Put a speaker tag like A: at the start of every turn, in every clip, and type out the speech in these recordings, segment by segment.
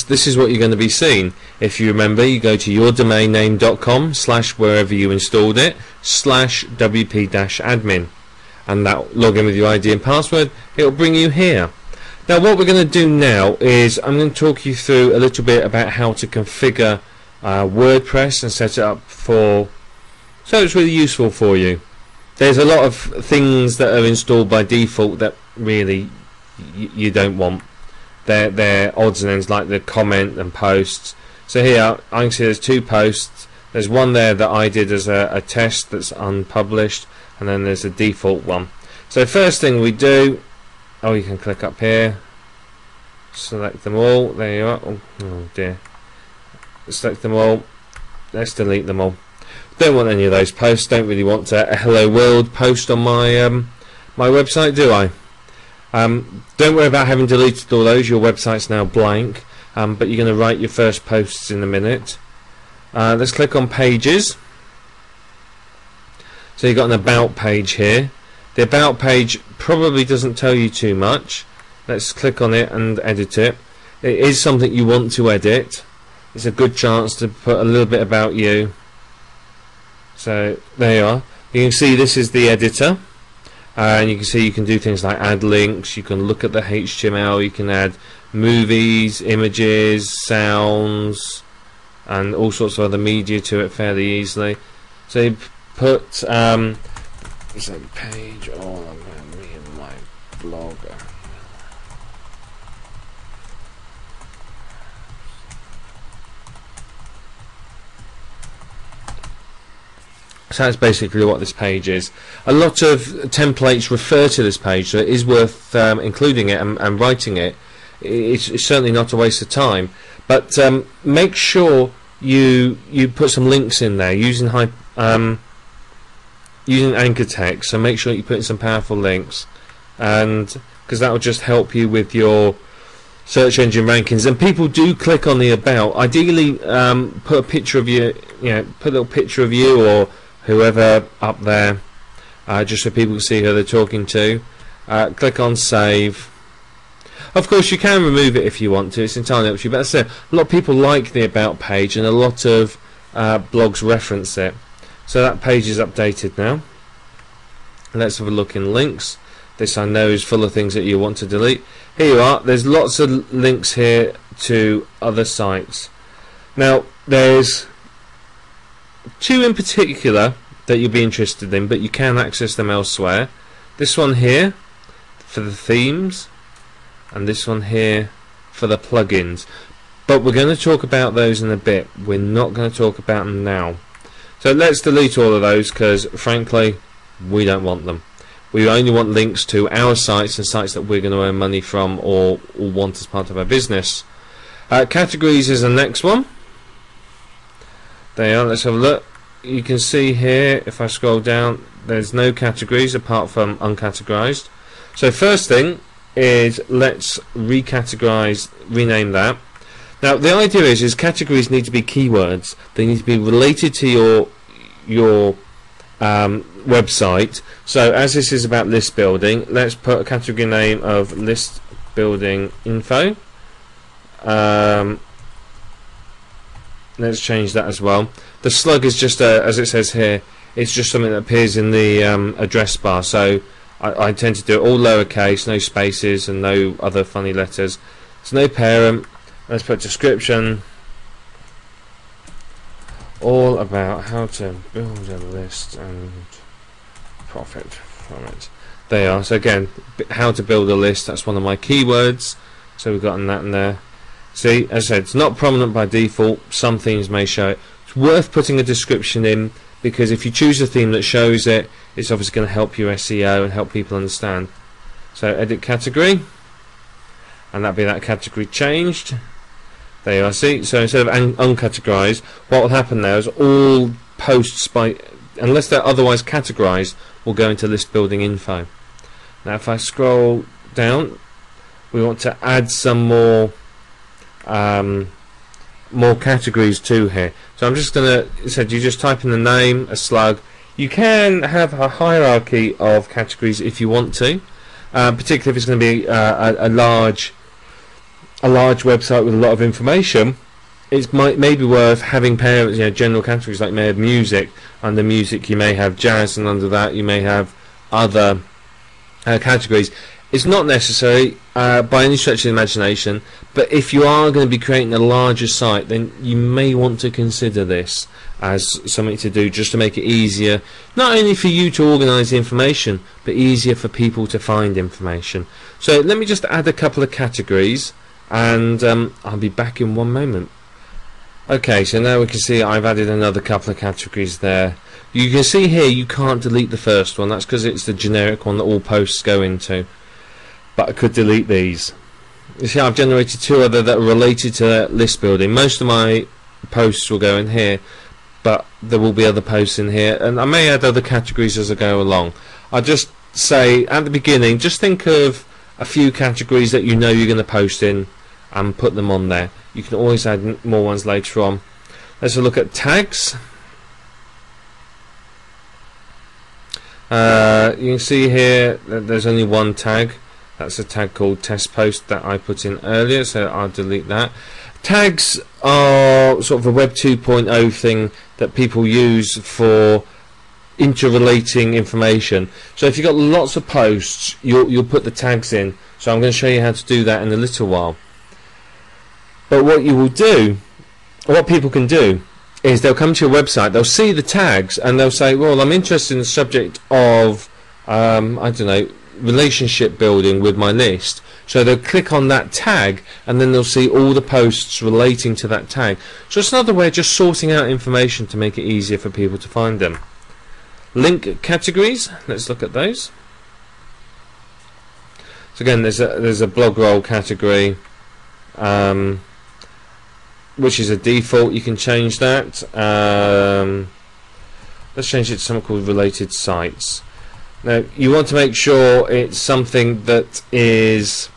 A: this is what you're going to be seeing. If you remember, you go to yourdomainname.com / wherever you installed it / wp-admin, and that log in with your ID and password. It'll bring you here. Now what we're going to do now is I'm going to talk you through a little bit about how to configure WordPress and set it up so it's really useful for you. There's a lot of things that are installed by default that really you don't want. They're odds and ends, like the comment and posts. So here I can see there's 2 posts. There's one there that I did as a test that's unpublished, and then there's a default one. So first thing we do, you can click up here, select them all. There you are. Oh dear. Select them all. Let's delete them all. Don't want any of those posts. Don't really want a hello world post on my my website, do I? Don't worry about having deleted all those. Your website's now blank, but you're going to write your first posts in a minute. Let's click on pages. So you've got an about page here. The about page probably doesn't tell you too much. Let's click on it and edit it. It is something you want to edit. It's a good chance to put a little bit about you. So there you are. You can see this is the editor, and you can see you can do things like add links. You can look at the HTML. You can add movies, images, sounds, and all sorts of other media to it fairly easily. So you put page all about me and my blogger. So that's basically what this page is. A lot of templates refer to this page, so it is worth including it and writing it. It's certainly not a waste of time. But make sure you put some links in there using using anchor text. So make sure you put in some powerful links, and because that will just help you with your search engine rankings. And people do click on the about. Ideally, put a picture of you, put a little picture of you or whoever up there, just so people can see who they're talking to. Click on save. Of course you can remove it if you want to, it's entirely up to you, but a lot of people like the about page, and a lot of blogs reference it. So that page is updated now. Let's have a look in links. This I know is full of things that you want to delete. Here you are. There's lots of links here to other sites. Now there's 2 in particular that you'll be interested in, but you can access them elsewhere. This one here for the themes, and this one here for the plugins. But we're going to talk about those in a bit. We're not going to talk about them now. So let's delete all of those, because frankly we don't want them. We only want links to our sites and sites that we're going to earn money from or want as part of our business. Categories is the next one. There you are. Let's have a look. You can see here, if I scroll down, there's no categories apart from uncategorized. So first thing is, let's rename that. Now the idea is categories need to be keywords. They need to be related to your website. So as this is about list building, let's put a category name of list building info. Let's change that as well. The slug is just as it says here, it's just something that appears in the address bar. So I tend to do it all lowercase, no spaces and no other funny letters. So no parent. Let's put description, all about how to build a list and profit from it. There you are. So again, how to build a list, that's one of my keywords. So we've gotten that in there. See, as I said, it's not prominent by default. Some themes may show it. It's worth putting a description in, because if you choose a theme that shows it, it's obviously going to help your SEO and help people understand. So edit category, and that'll be that category changed. There you are. See, so instead of uncategorized, what will happen now is all posts, unless they're otherwise categorized, will go into list building info. Now if I scroll down, we want to add some more categories to here. So I'm just going to, you just type in the name, a slug. You can have a hierarchy of categories if you want to, particularly if it's going to be a large a large website with a lot of information, it may be worth having parents, general categories like you may have music. Under music you may have jazz, and under that you may have other categories. It's not necessary by any stretch of the imagination, but if you are going to be creating a larger site, then you may want to consider this as something to do, just to make it easier, not only for you to organise the information, but easier for people to find information. So let me just add a couple of categories, and I'll be back in one moment. Okay, so now we can see I've added another couple of categories there. You can see here you can't delete the first one. That's because it's the generic one that all posts go into. But I could delete these. You see, I've generated two other that are related to list building. Most of my posts will go in here, but there will be other posts in here, and I may add other categories as I go along. I'll just say at the beginning, just think of a few categories that you know you're going to post in and put them on there. You can always add more ones later on. Let's have a look at tags. You can see here that there's only one tag. That's a tag called test post that I put in earlier, so I'll delete that. Tags are sort of a Web 2.0 thing that people use for interrelating information. So if you've got lots of posts, you'll put the tags in. So I'm going to show you how to do that in a little while. But what you will do, what people can do, is they'll come to your website, they'll see the tags, and they'll say, well, I'm interested in the subject of, I don't know, relationship building with my list. So they'll click on that tag, and then they'll see all the posts relating to that tag. So it's another way of just sorting out information to make it easier for people to find them. Link categories, let's look at those. So again, there's a blog roll category, which is a default. You can change that. Let's change it to something called related sites. Now you want to make sure it's something that is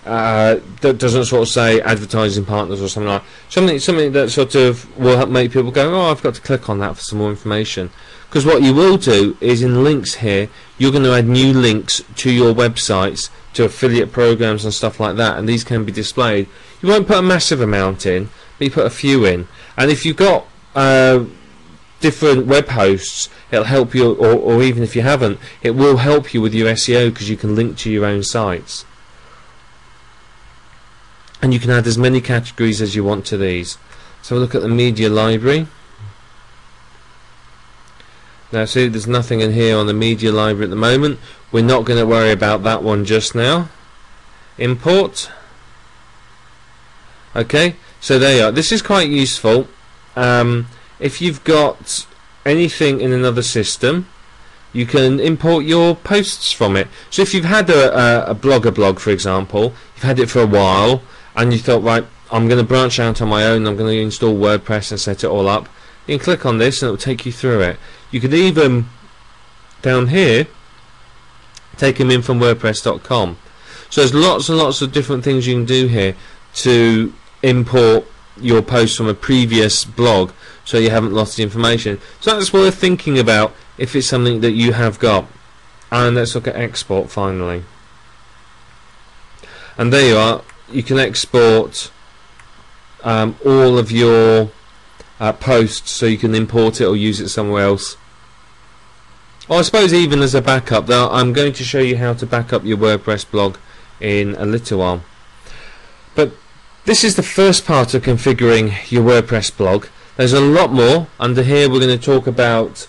A: that doesn't sort of say advertising partners or something like that. Something that sort of will help make people go, oh, I've got to click on that for some more information. Because what you will do is in links here, you're going to add new links to your websites, to affiliate programs and stuff like that, and these can be displayed. You won't put a massive amount in, but you put a few in. And if you've got different web hosts, it'll help you, or even if you haven't, it will help you with your SEO, because you can link to your own sites. And you can add as many categories as you want to these. So we'll look at the media library. Now see, there's nothing in here on the media library at the moment. We're not going to worry about that one just now. Import. Okay, so there you are. This is quite useful. If you've got anything in another system, you can import your posts from it. So if you've had a blog, for example, you've had it for a while, and you thought, right, I'm going to branch out on my own, I'm going to install WordPress and set it all up, you can click on this and it will take you through it. You could even, down here, take them in from WordPress.com. So there's lots and lots of different things you can do here to import your post from a previous blog, so you haven't lost the information. So that's worth thinking about if it's something that you have got. And let's look at export finally. And there you are. You can export all of your posts, so you can import it or use it somewhere else. Or I suppose even as a backup. Though I'm going to show you how to back up your WordPress blog in a little while. But this is the first part of configuring your WordPress blog. There's a lot more. Under here we're going to talk about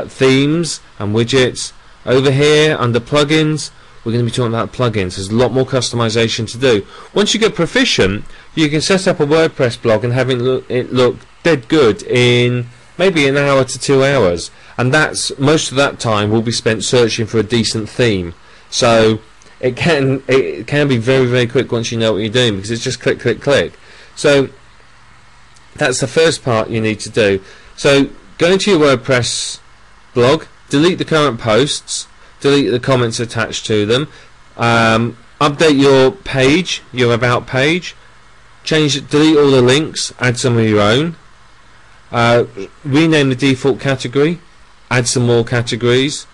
A: themes and widgets. Over here under plugins, we're going to be talking about plugins. There's a lot more customization to do. Once you get proficient, you can set up a WordPress blog and have it look dead good in maybe an hour to 2 hours. And that's most of that time will be spent searching for a decent theme. So it can be very, very quick once you know what you're doing, because it's just click, click, click. So that's the first part you need to do. So go into your WordPress blog, delete the current posts, delete the comments attached to them, update your page, your about page, delete all the links, add some of your own, rename the default category, add some more categories,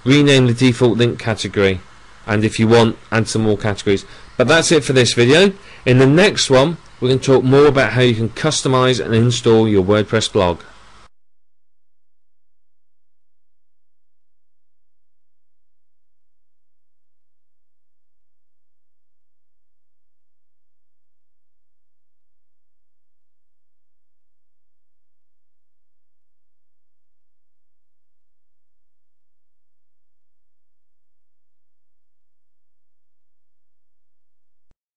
A: rename the default link category, and if you want, add some more categories. But that's it for this video. In the next one, we're going to talk more about how you can customize and install your WordPress blog.